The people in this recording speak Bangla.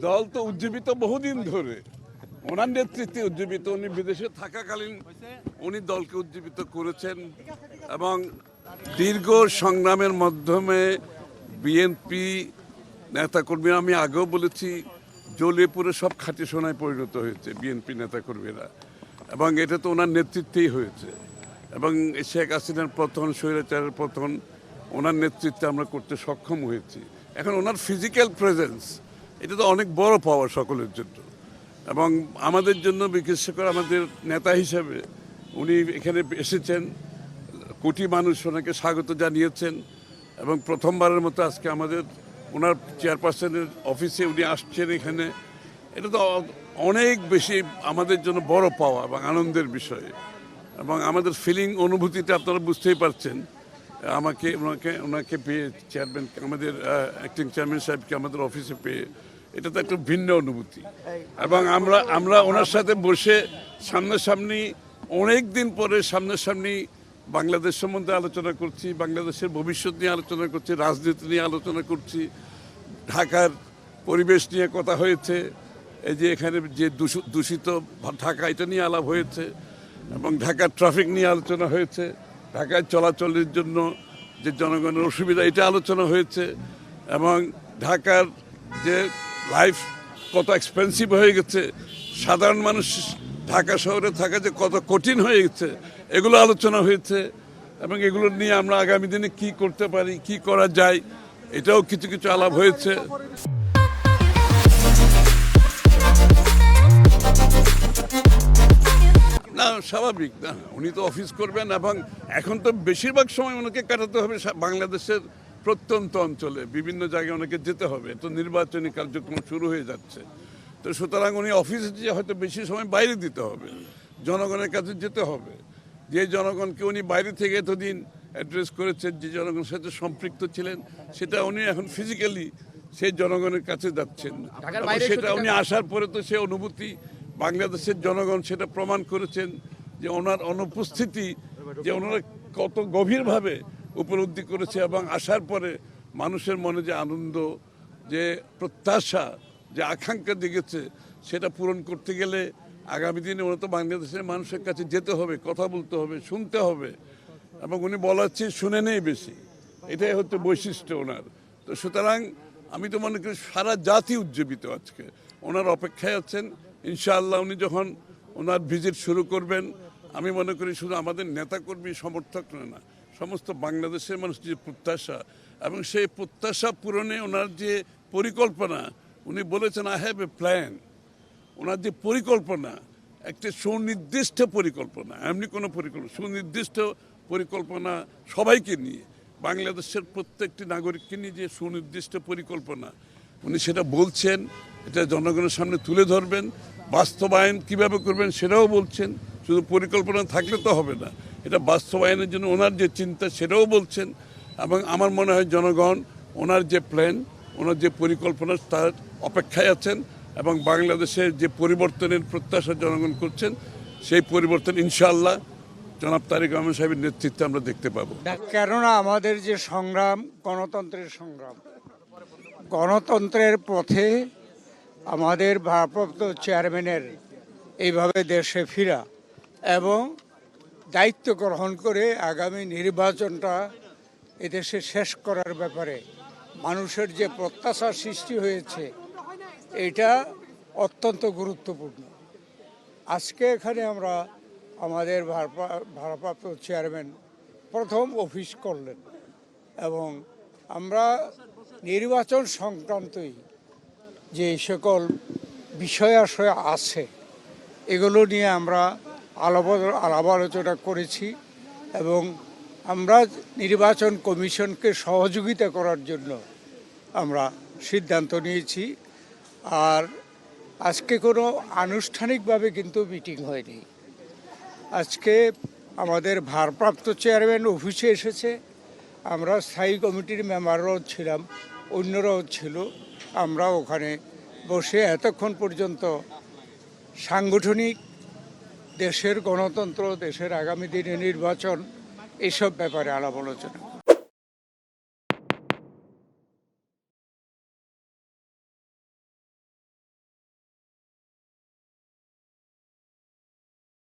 দল তো উজ্জীবিত বহুদিন ধরে, ওনার নেতৃত্বে উজ্জীবিত। উনি বিদেশে থাকাকালীন উনি দলকে উজ্জীবিত করেছেন এবং দীর্ঘ সংগ্রামের মাধ্যমে বিএনপি নেতাকর্মীরা, আমি আগেও বলেছি, জ্বলে পুড়ে সব খাঁটি সোনায় পরিণত হয়েছে বিএনপি নেতাকর্মীরা, এবং এটা তো ওনার নেতৃত্বেই হয়েছে। এবং শেখ হাসিনার পতন, স্বৈরাচারের পতন ওনার নেতৃত্বে আমরা করতে সক্ষম হয়েছি। এখন ওনার ফিজিক্যাল প্রেজেন্স এটা তো অনেক বড় পাওয়া সকলের জন্য, এবং আমাদের জন্য, বিশেষ করে আমাদের নেতা হিসেবে উনি এখানে এসেছেন, কোটি মানুষ ওনাকে স্বাগত জানিয়েছেন, এবং প্রথমবারের মতো আজকে আমাদের ওনার চেয়ারপারসনের অফিসে উনি আসছেন এখানে। এটা তো অনেক বেশি আমাদের জন্য বড় পাওয়া এবং আনন্দের বিষয়, এবং আমাদের ফিলিং, অনুভূতিটা আপনারা বুঝতেই পারছেন। ওনাকে পেয়ে, চেয়ারম্যান, আমাদের অ্যাক্টিং চেয়ারম্যান সাহেবকে আমাদের অফিসে পেয়ে, এটা তো একটা ভিন্ন অনুভূতি। এবং আমরা ওনার সাথে বসে সামনাসামনি, অনেক দিন পরে সামনাসামনি বাংলাদেশ সম্বন্ধে আলোচনা করছি, বাংলাদেশের ভবিষ্যৎ নিয়ে আলোচনা করছি, রাজনীতি নিয়ে আলোচনা করছি, ঢাকার পরিবেশ নিয়ে কথা হয়েছে, এই যে এখানে যে দূষিত ঢাকা, এটা নিয়ে আলাপ হয়েছে, এবং ঢাকার ট্রাফিক নিয়ে আলোচনা হয়েছে, ঢাকায় চলাচলের জন্য যে জনগণের অসুবিধা, এটা আলোচনা হয়েছে, এবং ঢাকার যে লাইফ কত এক্সপেন্সিভ হয়ে গেছে, সাধারণ মানুষ ঢাকা শহরে থাকা যে কত কঠিন হয়ে গেছে, এগুলো আলোচনা হয়েছে। এবং এগুলো নিয়ে আমরা আগামী দিনে কি করতে পারি, কি করা যায়, এটাও কিছু কিছু আলাপ হয়েছে। না, স্বাভাবিক না, উনি তো অফিস করবেন, এবং এখন তো বেশিরভাগ সময় ওনাকে কাটাতে হবে বাংলাদেশের প্রত্যন্ত অঞ্চলে, বিভিন্ন জায়গায় ওনাকে যেতে হবে, তো নির্বাচনী কার্যক্রম শুরু হয়ে যাচ্ছে। তো সুতরাং উনি অফিসে যে হয়তো বেশি সময় বাইরে দিতে হবে, জনগণের কাছে যেতে হবে। যে জনগণকে উনি বাইরে থেকে এতদিন অ্যাড্রেস করেছেন, যে জনগণের সাথে সম্পৃক্ত ছিলেন, সেটা উনি এখন ফিজিক্যালি সেই জনগণের কাছে যাচ্ছেন। সেটা উনি আসার পরে তো সে অনুভূতি বাংলাদেশের জনগণ সেটা প্রমাণ করেছেন, যে ওনার অনুপস্থিতি যে ওনারা কত গভীরভাবে উপলব্ধি করেছে, এবং আসার পরে মানুষের মনে যে আনন্দ, যে প্রত্যাশা, যে আকাঙ্ক্ষা দেখেছে, সেটা পূরণ করতে গেলে আগামী দিনে ওনার তো বাংলাদেশের মানুষের কাছে যেতে হবে, কথা বলতে হবে, শুনতে হবে, এবং উনি বলার চেয়ে শুনে নেই বেশি, এটাই হচ্ছে বৈশিষ্ট্য ওনার। তো সুতরাং আমি তো মনে করি সারা জাতি উজ্জীবিত আজকে ওনার অপেক্ষায় আছেন। ইনশাআল্লাহ উনি যখন ওনার ভিজিট শুরু করবেন, আমি মনে করি শুধু আমাদের নেতাকর্মী সমর্থক না, সমস্ত বাংলাদেশের মানুষ যে প্রত্যাশা, এবং সেই প্রত্যাশা পূরণে ওনার যে পরিকল্পনা, উনি বলেছেন আই হ্যাভ এ প্ল্যান। ওনার যে পরিকল্পনা, একটা সুনির্দিষ্ট পরিকল্পনা, এমনি কোনো পরিকল্পনা, সুনির্দিষ্ট পরিকল্পনা, সবাইকে নিয়ে, বাংলাদেশের প্রত্যেকটি নাগরিককে নিয়ে যে সুনির্দিষ্ট পরিকল্পনা, উনি সেটা বলছেন, এটা জনগণের সামনে তুলে ধরবেন, বাস্তবায়ন কিভাবে করবেন সেটাও বলছেন। শুধু পরিকল্পনা থাকলে তো হবে না, এটা বাস্তবায়নের জন্য ওনার যে চিন্তা সেটাও বলছেন। এবং আমার মনে হয় জনগণ ওনার যে প্ল্যান, ওনার যে পরিকল্পনা, তার অপেক্ষায় আছেন, এবং বাংলাদেশের যে পরিবর্তনের প্রত্যাশা জনগণ করছেন, সেই পরিবর্তন ইনশাআল্লাহ জনাব তারেক রহমান সাহেবের নেতৃত্বে আমরা দেখতে পাবো। কেননা আমাদের যে সংগ্রাম, গণতন্ত্রের সংগ্রাম, গণতন্ত্রের পথে আমাদের ভারপ্রাপ্ত চেয়ারম্যানের এইভাবে দেশে ফেরা এবং দায়িত্ব গ্রহণ করে আগামী নির্বাচনটা এদেশে শেষ করার ব্যাপারে মানুষের যে প্রত্যাশা সৃষ্টি হয়েছে, এটা অত্যন্ত গুরুত্বপূর্ণ। আজকে এখানে আমরা আমাদের ভারপ্রাপ্ত চেয়ারম্যান প্রথম অফিস করলেন, এবং আমরা নির্বাচন সংক্রান্তই যে সকল বিষয় আশয় আছে, এগুলো নিয়ে আমরা আলাপ আলোচনা করেছি, এবং আমরা নির্বাচন কমিশনকে সহযোগিতা করার জন্য আমরা সিদ্ধান্ত নিয়েছি। আর আজকে কোনো আনুষ্ঠানিকভাবে কিন্তু মিটিং হয়নি। আজকে আমাদের ভারপ্রাপ্ত চেয়ারম্যান অফিসে এসেছে, আমরা স্থায়ী কমিটির মেম্বাররাও ছিলাম, অন্যরাও ছিল। আমরা ওখানে বসে এতক্ষণ পর্যন্ত সাংগঠনিক, দেশের গণতন্ত্র, দেশের আগামী দিনে নির্বাচন, এইসব ব্যাপারে আলাপ আলোচনা